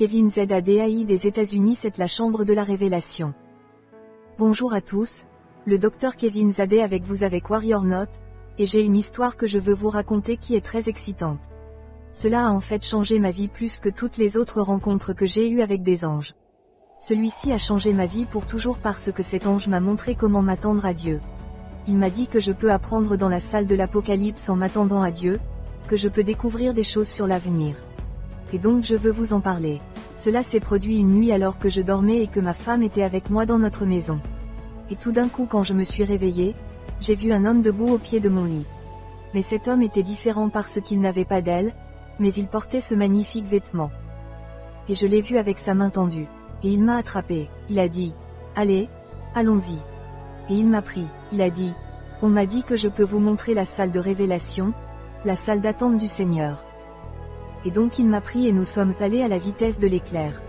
Kevin Zadai des États-Unis. C'est la chambre de la révélation. Bonjour à tous, le Dr Kevin Zadai avec vous avec Warrior Note, et j'ai une histoire que je veux vous raconter qui est très excitante. Cela a en fait changé ma vie plus que toutes les autres rencontres que j'ai eues avec des anges. Celui-ci a changé ma vie pour toujours parce que cet ange m'a montré comment m'attendre à Dieu. Il m'a dit que je peux apprendre dans la salle de l'Apocalypse en m'attendant à Dieu, que je peux découvrir des choses sur l'avenir. Et donc je veux vous en parler. Cela s'est produit une nuit alors que je dormais et que ma femme était avec moi dans notre maison. Et tout d'un coup quand je me suis réveillée, j'ai vu un homme debout au pied de mon lit. Mais cet homme était différent parce qu'il n'avait pas d'aile, mais il portait ce magnifique vêtement. Et je l'ai vu avec sa main tendue. Et il m'a attrapé. Il a dit, « Allez, allons-y. » Et il m'a pris. Il a dit, « On m'a dit que je peux vous montrer la salle de révélation, la salle d'attente du Seigneur. » Et donc il m'a pris et nous sommes allés à la vitesse de l'éclair.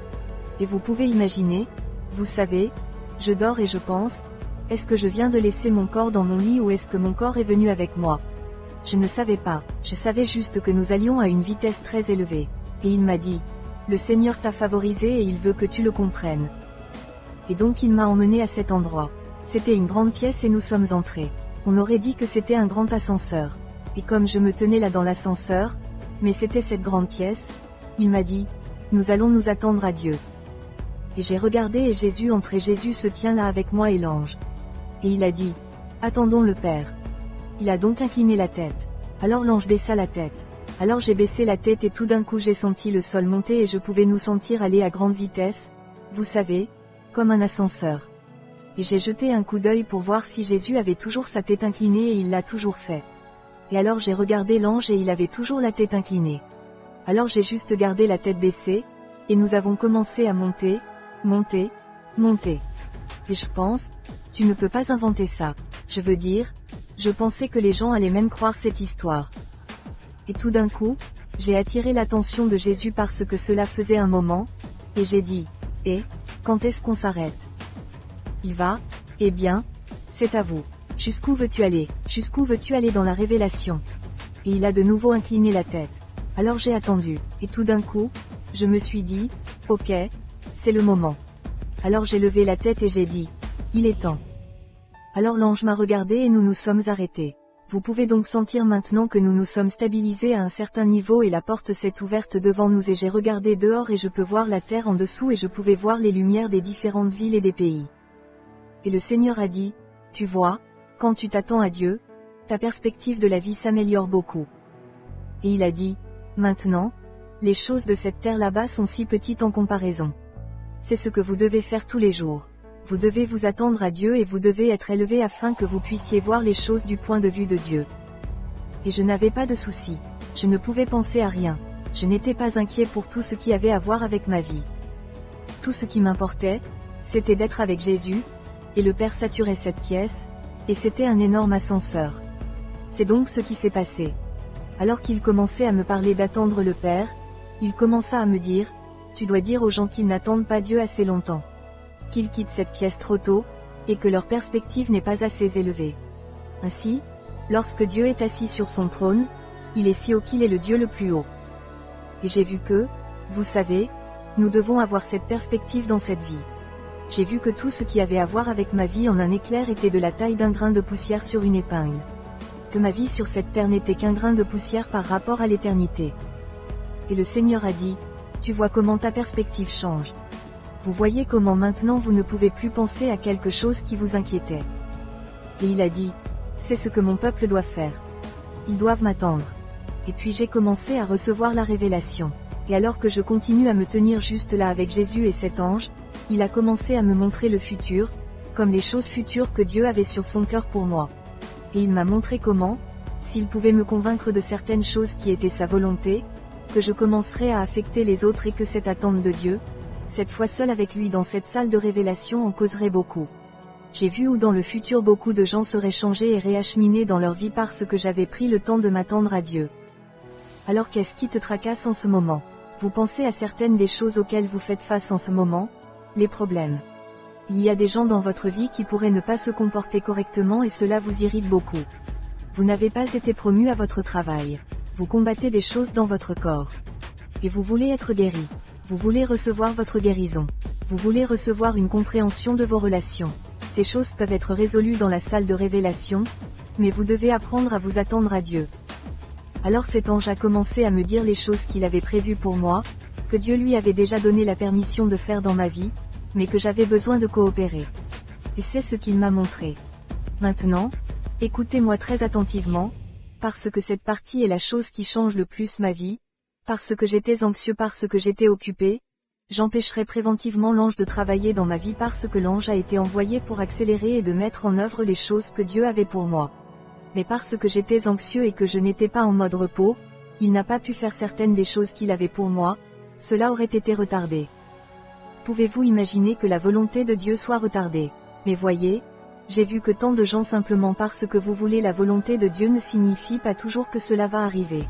Et vous pouvez imaginer, vous savez, je dors et je pense, est-ce que je viens de laisser mon corps dans mon lit ou est-ce que mon corps est venu avec moi? Je ne savais pas, je savais juste que nous allions à une vitesse très élevée. Et il m'a dit, le Seigneur t'a favorisé et il veut que tu le comprennes. Et donc il m'a emmené à cet endroit. C'était une grande pièce et nous sommes entrés. On aurait dit que c'était un grand ascenseur. Et comme je me tenais là dans l'ascenseur, mais c'était cette grande pièce, il m'a dit, nous allons nous attendre à Dieu. Et j'ai regardé et Jésus entre et Jésus se tient là avec moi et l'ange. Et il a dit, attendons le Père. Il a donc incliné la tête. Alors l'ange baissa la tête. Alors j'ai baissé la tête et tout d'un coup j'ai senti le sol monter et je pouvais nous sentir aller à grande vitesse, vous savez, comme un ascenseur. Et j'ai jeté un coup d'œil pour voir si Jésus avait toujours sa tête inclinée et il l'a toujours fait. Et alors j'ai regardé l'ange et il avait toujours la tête inclinée. Alors j'ai juste gardé la tête baissée, et nous avons commencé à monter, monter, monter. Et je pense, tu ne peux pas inventer ça. Je veux dire, je pensais que les gens allaient même croire cette histoire. Et tout d'un coup, j'ai attiré l'attention de Jésus parce que cela faisait un moment, et j'ai dit, quand est-ce qu'on s'arrête? Il va, eh bien, c'est à vous. Jusqu'où veux-tu aller? Jusqu'où veux-tu aller dans la révélation? Et il a de nouveau incliné la tête. Alors j'ai attendu, et tout d'un coup, je me suis dit, ok, c'est le moment. Alors j'ai levé la tête et j'ai dit, il est temps. Alors l'ange m'a regardé et nous nous sommes arrêtés. Vous pouvez donc sentir maintenant que nous nous sommes stabilisés à un certain niveau et la porte s'est ouverte devant nous et j'ai regardé dehors et je peux voir la terre en dessous et je pouvais voir les lumières des différentes villes et des pays. Et le Seigneur a dit, tu vois, quand tu t'attends à Dieu, ta perspective de la vie s'améliore beaucoup. Et il a dit, maintenant, les choses de cette terre là-bas sont si petites en comparaison. C'est ce que vous devez faire tous les jours. Vous devez vous attendre à Dieu et vous devez être élevé afin que vous puissiez voir les choses du point de vue de Dieu. Et je n'avais pas de soucis. Je ne pouvais penser à rien. Je n'étais pas inquiet pour tout ce qui avait à voir avec ma vie. Tout ce qui m'importait, c'était d'être avec Jésus, et le Père saturait cette pièce, et c'était un énorme ascenseur. C'est donc ce qui s'est passé. Alors qu'il commençait à me parler d'attendre le Père, il commença à me dire, tu dois dire aux gens qu'ils n'attendent pas Dieu assez longtemps. Qu'ils quittent cette pièce trop tôt, et que leur perspective n'est pas assez élevée. Ainsi, lorsque Dieu est assis sur son trône, il est si haut qu'il est le Dieu le plus haut. Et j'ai vu que, vous savez, nous devons avoir cette perspective dans cette vie. J'ai vu que tout ce qui avait à voir avec ma vie en un éclair était de la taille d'un grain de poussière sur une épingle. Que ma vie sur cette terre n'était qu'un grain de poussière par rapport à l'éternité. Et le Seigneur a dit, tu vois comment ta perspective change. Vous voyez comment maintenant vous ne pouvez plus penser à quelque chose qui vous inquiétait. Et il a dit, c'est ce que mon peuple doit faire. Ils doivent m'attendre. Et puis j'ai commencé à recevoir la révélation. Et alors que je continue à me tenir juste là avec Jésus et cet ange, il a commencé à me montrer le futur, comme les choses futures que Dieu avait sur son cœur pour moi. Et il m'a montré comment, s'il pouvait me convaincre de certaines choses qui étaient sa volonté, que je commencerais à affecter les autres et que cette attente de Dieu, cette fois seule avec lui dans cette salle de révélation en causerait beaucoup. J'ai vu où dans le futur beaucoup de gens seraient changés et réacheminés dans leur vie parce que j'avais pris le temps de m'attendre à Dieu. Alors qu'est-ce qui te tracasse en ce moment? Vous pensez à certaines des choses auxquelles vous faites face en ce moment? Les problèmes. Il y a des gens dans votre vie qui pourraient ne pas se comporter correctement et cela vous irrite beaucoup. Vous n'avez pas été promu à votre travail. Vous combattez des choses dans votre corps. Et vous voulez être guéri. Vous voulez recevoir votre guérison. Vous voulez recevoir une compréhension de vos relations. Ces choses peuvent être résolues dans la salle de révélation, mais vous devez apprendre à vous attendre à Dieu. Alors cet ange a commencé à me dire les choses qu'il avait prévues pour moi, que Dieu lui avait déjà donné la permission de faire dans ma vie, mais que j'avais besoin de coopérer. Et c'est ce qu'il m'a montré. Maintenant, écoutez-moi très attentivement, parce que cette partie est la chose qui change le plus ma vie, parce que j'étais anxieux, parce que j'étais occupé, j'empêcherai préventivement l'ange de travailler dans ma vie parce que l'ange a été envoyé pour accélérer et de mettre en œuvre les choses que Dieu avait pour moi. Mais parce que j'étais anxieux et que je n'étais pas en mode repos, il n'a pas pu faire certaines des choses qu'il avait pour moi, cela aurait été retardé. Pouvez-vous imaginer que la volonté de Dieu soit retardée? Mais voyez, j'ai vu que tant de gens simplement parce que vous voulez la volonté de Dieu ne signifie pas toujours que cela va arriver.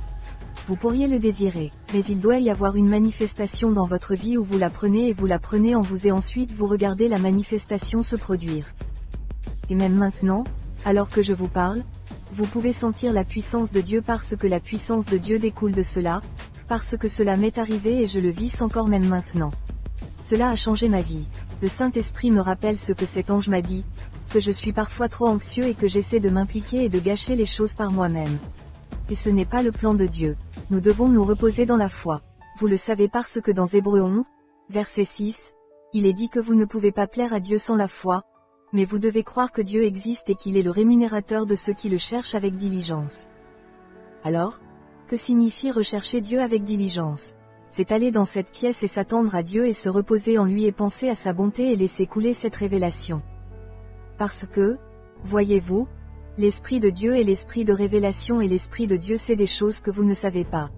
Vous pourriez le désirer, mais il doit y avoir une manifestation dans votre vie où vous la prenez et vous la prenez en vous et ensuite vous regardez la manifestation se produire. Et même maintenant, alors que je vous parle, vous pouvez sentir la puissance de Dieu parce que la puissance de Dieu découle de cela, parce que cela m'est arrivé et je le vis encore même maintenant. Cela a changé ma vie. Le Saint-Esprit me rappelle ce que cet ange m'a dit, que je suis parfois trop anxieux et que j'essaie de m'impliquer et de gâcher les choses par moi-même. Et ce n'est pas le plan de Dieu. Nous devons nous reposer dans la foi. Vous le savez parce que dans Hébreux 11, verset 6, il est dit que vous ne pouvez pas plaire à Dieu sans la foi, mais vous devez croire que Dieu existe et qu'il est le rémunérateur de ceux qui le cherchent avec diligence. Alors, que signifie rechercher Dieu avec diligence? C'est aller dans cette pièce et s'attendre à Dieu et se reposer en lui et penser à sa bonté et laisser couler cette révélation. Parce que, voyez-vous, l'Esprit de Dieu est l'Esprit de révélation et l'Esprit de Dieu sait des choses que vous ne savez pas.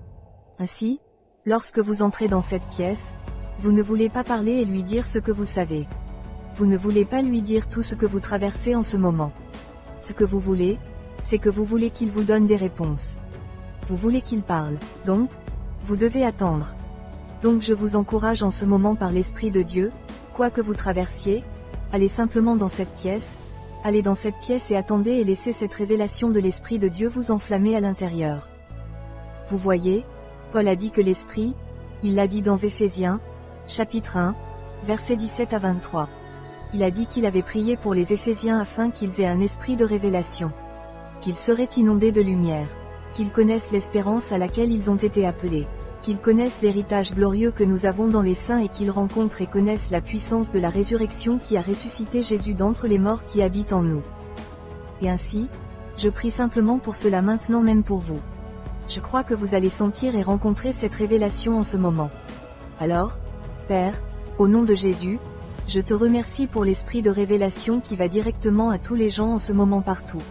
Ainsi, lorsque vous entrez dans cette pièce, vous ne voulez pas parler et lui dire ce que vous savez. Vous ne voulez pas lui dire tout ce que vous traversez en ce moment. Ce que vous voulez, c'est que vous voulez qu'il vous donne des réponses. Vous voulez qu'il parle, donc, vous devez attendre. Donc je vous encourage en ce moment par l'Esprit de Dieu, quoi que vous traversiez, allez simplement dans cette pièce, allez dans cette pièce et attendez et laissez cette révélation de l'Esprit de Dieu vous enflammer à l'intérieur. Vous voyez, Paul a dit que l'Esprit, il l'a dit dans Éphésiens, chapitre 1, versets 17 à 23. Il a dit qu'il avait prié pour les Éphésiens afin qu'ils aient un esprit de révélation. Qu'ils seraient inondés de lumière. Qu'ils connaissent l'espérance à laquelle ils ont été appelés. Qu'ils connaissent l'héritage glorieux que nous avons dans les saints et qu'ils rencontrent et connaissent la puissance de la résurrection qui a ressuscité Jésus d'entre les morts qui habite en nous. Et ainsi, je prie simplement pour cela maintenant même pour vous. Je crois que vous allez sentir et rencontrer cette révélation en ce moment. Alors, Père, au nom de Jésus, je te remercie pour l'esprit de révélation qui va directement à tous les gens en ce moment partout.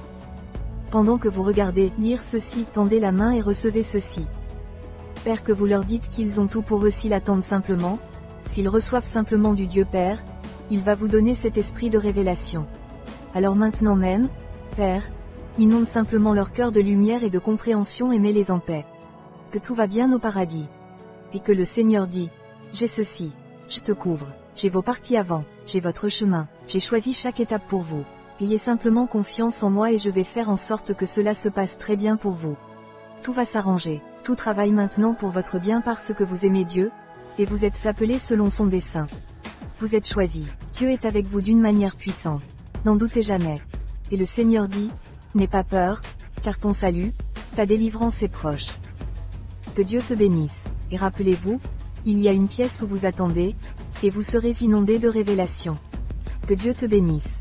Pendant que vous regardez lire ceci, tendez la main et recevez ceci. Père, que vous leur dites qu'ils ont tout pour eux s'ils attendent simplement, s'ils reçoivent simplement du Dieu Père, il va vous donner cet esprit de révélation. Alors maintenant même, Père, inonde simplement leur cœur de lumière et de compréhension et mets-les en paix. Que tout va bien au paradis. Et que le Seigneur dit, j'ai ceci, je te couvre, j'ai vos parties avant, j'ai votre chemin, j'ai choisi chaque étape pour vous. Ayez simplement confiance en moi et je vais faire en sorte que cela se passe très bien pour vous. Tout va s'arranger, tout travaille maintenant pour votre bien parce que vous aimez Dieu, et vous êtes appelés selon son dessein. Vous êtes choisis, Dieu est avec vous d'une manière puissante. N'en doutez jamais. Et le Seigneur dit, n'aie pas peur, car ton salut, ta délivrance est proche. Que Dieu te bénisse, et rappelez-vous, il y a une pièce où vous attendez, et vous serez inondés de révélations. Que Dieu te bénisse.